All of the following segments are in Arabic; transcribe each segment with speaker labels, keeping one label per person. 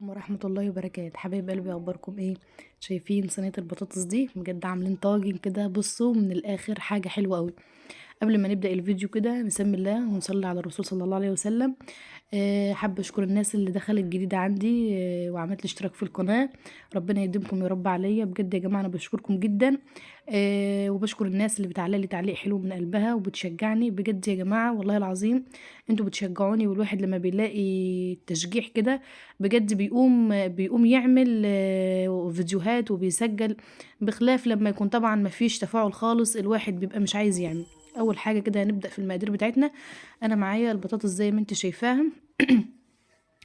Speaker 1: ورحمة الله وبركاته. حبايب قلبي، اخباركم ايه؟ شايفين صينية البطاطس دي؟ بجد عاملين طاجن كده، بصوا من الاخر حاجة حلوة قوي. قبل ما نبدأ الفيديو كده نسمي الله ونصلي على الرسول صلى الله عليه وسلم. حابة اشكر الناس اللي دخلت جديدة عندي وعملت لي اشتراك في القناة. ربنا يديمكم يا رب عليا، بجد يا جماعة انا بشكركم جدا. وبشكر الناس اللي بتعلق لي تعليق حلو من قلبها وبتشجعني، بجد يا جماعة والله العظيم انتوا بتشجعوني، والواحد لما بيلاقي تشجيع كده بجد بيقوم يعمل فيديوهات وبيسجل، بخلاف لما يكون طبعا مفيش تفاعل خالص الواحد بيبقى مش عايز يعمل. اول حاجه كده هنبدا في المقادير بتاعتنا. انا معايا البطاطس زي ما انت شايفاها.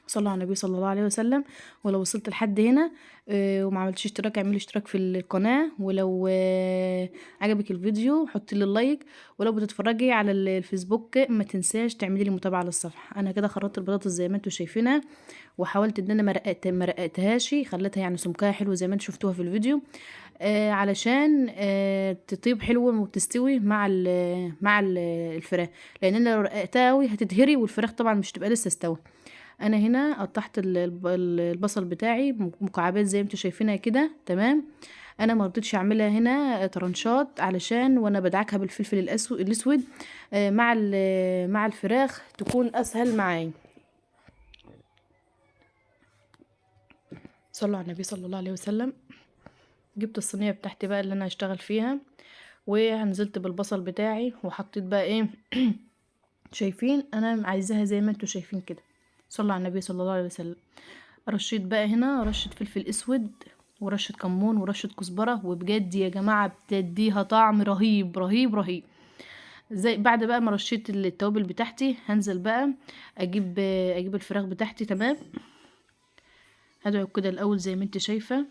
Speaker 1: صلوا على النبي صلى الله عليه وسلم. ولو وصلت لحد هنا وما عملتش اشتراك، اعملي اشتراك في القناه، ولو عجبك الفيديو حطي لي اللايك، ولو بتتفرجي على الفيسبوك ما تنساش تعملي لي متابعه للصفحه. انا كده خرطت البطاطس زي ما انتم شايفينها، وحاولت ان انا مرقتهاش، خليتها يعني سمكها حلو زي ما انتم شفتوها في الفيديو، علشان تطيب حلو وتستوي مع الفراخ، لان انا لو رققتها قوي هتتهري، والفراخ طبعا مش تبقى لسه استوى. انا هنا قطعت البصل بتاعي مكعبات زي ما انتوا شايفينها كده، تمام. انا ما رضيتش اعملها هنا طرنشات، علشان وانا بدعكها بالفلفل الاسود مع الفراخ تكون اسهل معايا. صلوا على النبي صلى الله عليه وسلم. جبت الصينيه بتاعتي بقى اللي انا هشتغل فيها، ونزلت بالبصل بتاعي وحطيت بقى ايه. شايفين انا عايزاها زي ما انتوا شايفين كده. صلى على النبي صلى الله عليه وسلم. رشيت بقى هنا رشة فلفل اسود، ورشة كمون، ورشة كزبرة، وبجد يا جماعة بتديها طعم رهيب رهيب رهيب. زي بعد بقى ما رشيت التوابل بتاعتي، هنزل بقى اجيب الفراخ بتاعتي، تمام. هدعو كده الاول زي ما انت شايفة،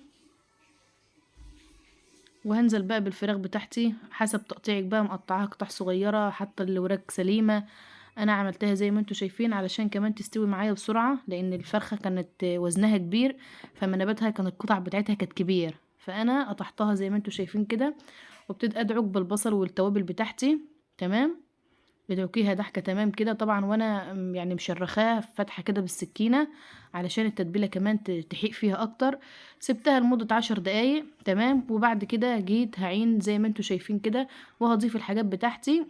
Speaker 1: وهنزل بقى بالفراخ بتاعتي حسب تقطيعك بقى، مقطعاها قطع صغيرة، حتى الوراك سليمة. انا عملتها زي ما انتوا شايفين علشان كمان تستوي معايا بسرعة، لان الفرخة كانت وزنها كبير، فمنابتها كانت القطع بتاعتها كانت كبير، فانا قطعتها زي ما انتوا شايفين كده. وابتدي ادعك بالبصل والتوابل بتاعتي، تمام. بدعكيها ضحكة تمام كده طبعا، وانا يعني مشرخاها فتحة كده بالسكينة علشان التتبيلة كمان تحيق فيها اكتر. سبتها لمدة 10 دقايق، تمام. وبعد كده جيت هعين زي ما انتوا شايفين كده، وهضيف الحاجات بتاعتي،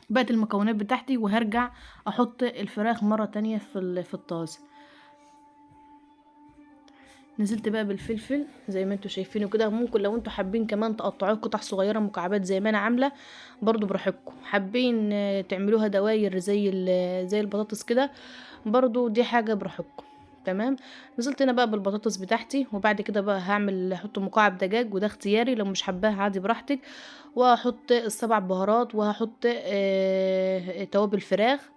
Speaker 1: بقت المكونات بتاعتي، وهرجع احط الفراخ مرة تانية في الطاسة. نزلت بقى بالفلفل زي ما انتوا شايفينه كده. ممكن لو انتوا حابين كمان تقطعوه قطع صغيره مكعبات زي ما انا عامله، برضو براحتكم. حابين تعملوها دواير زي البطاطس كده، برضو دي حاجه براحتكم، تمام. نزلت هنا بقى بالبطاطس بتاعتي، وبعد كده بقى احط مكعب دجاج، وده اختياري، لو مش حباها عادي براحتك. وهحط السبع بهارات، وهحط توابل فراخ،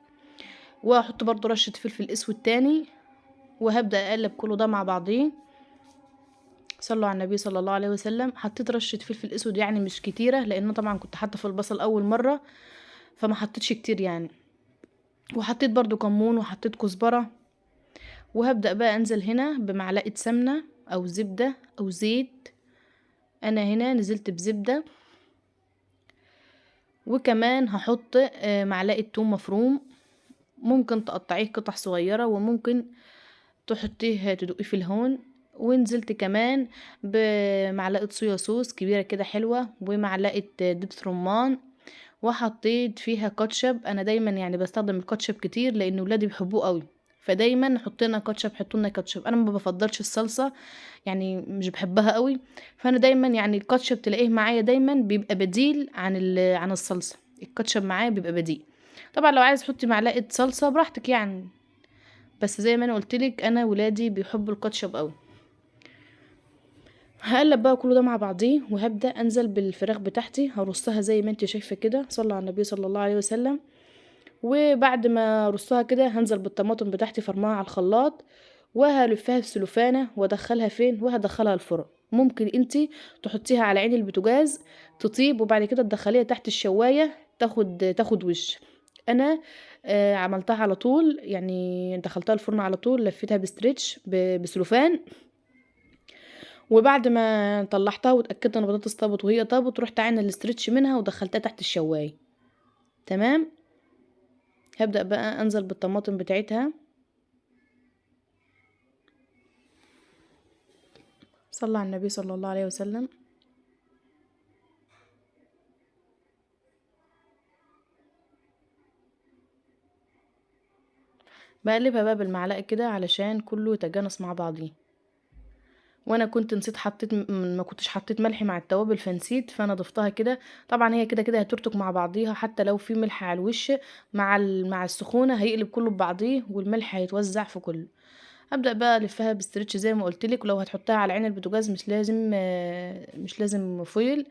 Speaker 1: وهحط برضو رشه فلفل اسود تاني، وهبدا اقلب كله ده مع بعضيه. صلوا على النبي صلى الله عليه وسلم. حطيت رشة فلفل اسود يعني مش كتيرة، لان طبعا كنت حاطة في البصل اول مرة، فما حطيتش كتير يعني. وحطيت برضو كمون، وحطيت كزبرة. وهبدأ بقى انزل هنا بمعلقة سمنة او زبدة او زيت. انا هنا نزلت بزبدة. وكمان هحط معلقة توم مفروم، ممكن تقطعيه قطع صغيرة، وممكن تحطيه تدقيه في الهون. ونزلت كمان بمعلقة صويا صوص كبيرة كده حلوة، ومعلقة دبس رمان. وحطيت فيها كاتشب. انا دايما يعني بستخدم الكاتشب كتير، لان ولادي بيحبوه قوي، فدايما حطينا كاتشب، حطولنا كاتشب. انا ما بفضلش الصلصة، يعني مش بحبها قوي، فانا دايما يعني الكاتشب تلاقيه معايا دايما بيبقى بديل عن الصلصة. الكاتشب معايا بيبقى بديل. طبعا لو عايز تحطي معلقة صلصة براحتك يعني، بس زي ما انا قلتلك انا ولادي بيحبوا الكاتشب قوي. هقلب بقى كله ده مع بعضيه، وهبدا انزل بالفراخ بتاعتي، هرصها زي ما انت شايفه كده. صلى على النبي صلى الله عليه وسلم. وبعد ما رصها كده هنزل بالطماطم بتاعتي فرماها على الخلاط، وهلفها في سلوفانه، وادخلها فين؟ وهدخلها الفرن. ممكن انتي تحطيها على عين البوتاجاز تطيب، وبعد كده تدخليها تحت الشوايه تاخد وش. انا عملتها على طول، يعني دخلتها الفرن على طول، لفيتها بستريتش بسلوفان. وبعد ما طلعتها واتاكدت ان البطاطس طابت وهي طابت، رحت عينه الاسترتش منها ودخلتها تحت الشوايه، تمام. هبدا بقى انزل بالطماطم بتاعتها، صلى على النبي صلى الله عليه وسلم. بقلبها بقى بالمعلقة كده علشان كله يتجانس مع بعضيه. وانا كنت نسيت حطيت ما كنتش حطيت ملح مع التوابل فنسيت، فانا ضفتها كده. طبعا هي كده كده هترتك مع بعضيها، حتى لو في ملح على الوش مع السخونه هيقلب كله ببعضيه والملح هيتوزع في كله. ابدا بقى الفها بستريتش زي ما قلت لك، ولو هتحطها على عين البوتاجاز مش لازم فويل،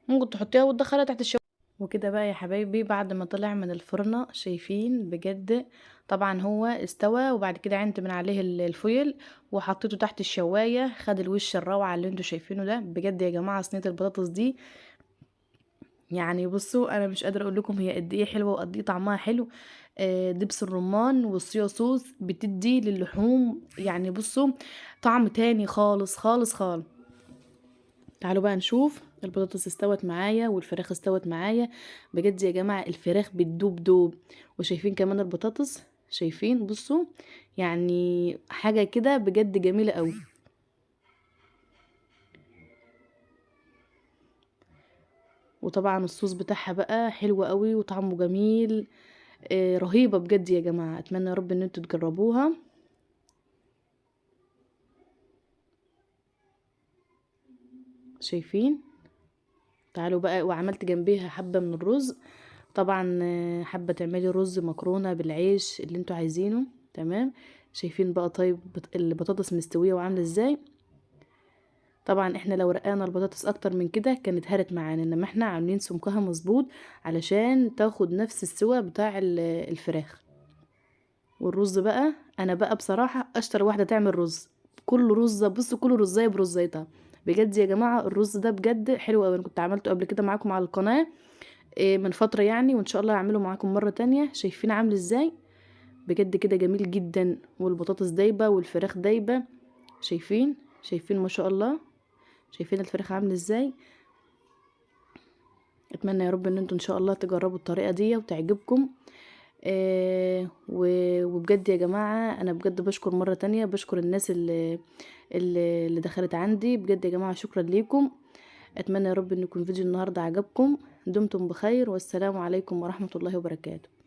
Speaker 1: ممكن تحطيها وتدخلها تحت الشوايه. وكده بقى يا حبايبي بعد ما طلع من الفرن شايفين بجد، طبعا هو استوى، وبعد كده عينت من عليه الفويل وحطيته تحت الشوايه، خد الوش الروعه اللي انتوا شايفينه ده. بجد يا جماعه صينيه البطاطس دي يعني بصوا انا مش قادره اقول لكم هي قد ايه حلوه وقد ايه طعمها حلو. دبس الرمان والصويا صوص بتدي للحوم يعني بصوا طعم تاني خالص خالص خالص. تعالوا بقى نشوف البطاطس استوت معايا والفراخ استوت معايا. بجد يا جماعة الفراخ بتدوب دوب، وشايفين كمان البطاطس، شايفين بصوا يعني حاجة كده بجد جميلة قوي. وطبعا الصوص بتاعها بقى حلو قوي وطعمه جميل. رهيبة بجد يا جماعة، اتمنى يا رب ان انتوا تجربوها. شايفين؟ تعالوا بقى، وعملت جنبيها حبة من الرز. طبعا حابة تعملي رز مكرونة بالعيش اللي انتوا عايزينه، تمام. شايفين بقى طيب البطاطس مستوية وعاملة ازاي. طبعا احنا لو رقانا البطاطس اكتر من كده كانت هرت معانا، انما احنا عاملين سمكها مظبوط علشان تاخد نفس السوى بتاع الفراخ. والرز بقى انا بقى بصراحة اشطر واحدة تعمل رز. كل رزة بصوا كل رزاية برزايتها. بجد يا جماعة الرز ده بجد حلو قوي، انا كنت عملته قبل كده معاكم على القناة من فترة يعني، وان شاء الله هعمله معاكم مرة تانية. شايفين عامل ازاي؟ بجد كده جميل جدا، والبطاطس دايبة والفراخ دايبة. شايفين ما شاء الله. شايفين الفراخ عامله ازاي. اتمنى يا رب ان انتوا ان شاء الله تجربوا الطريقه دي وتعجبكم. وبجد يا جماعه انا بجد بشكر مره تانية، بشكر الناس اللي دخلت عندي. بجد يا جماعه شكرا ليكم. اتمنى يا رب ان يكون فيديو النهارده عجبكم. دمتم بخير، والسلام عليكم ورحمه الله وبركاته.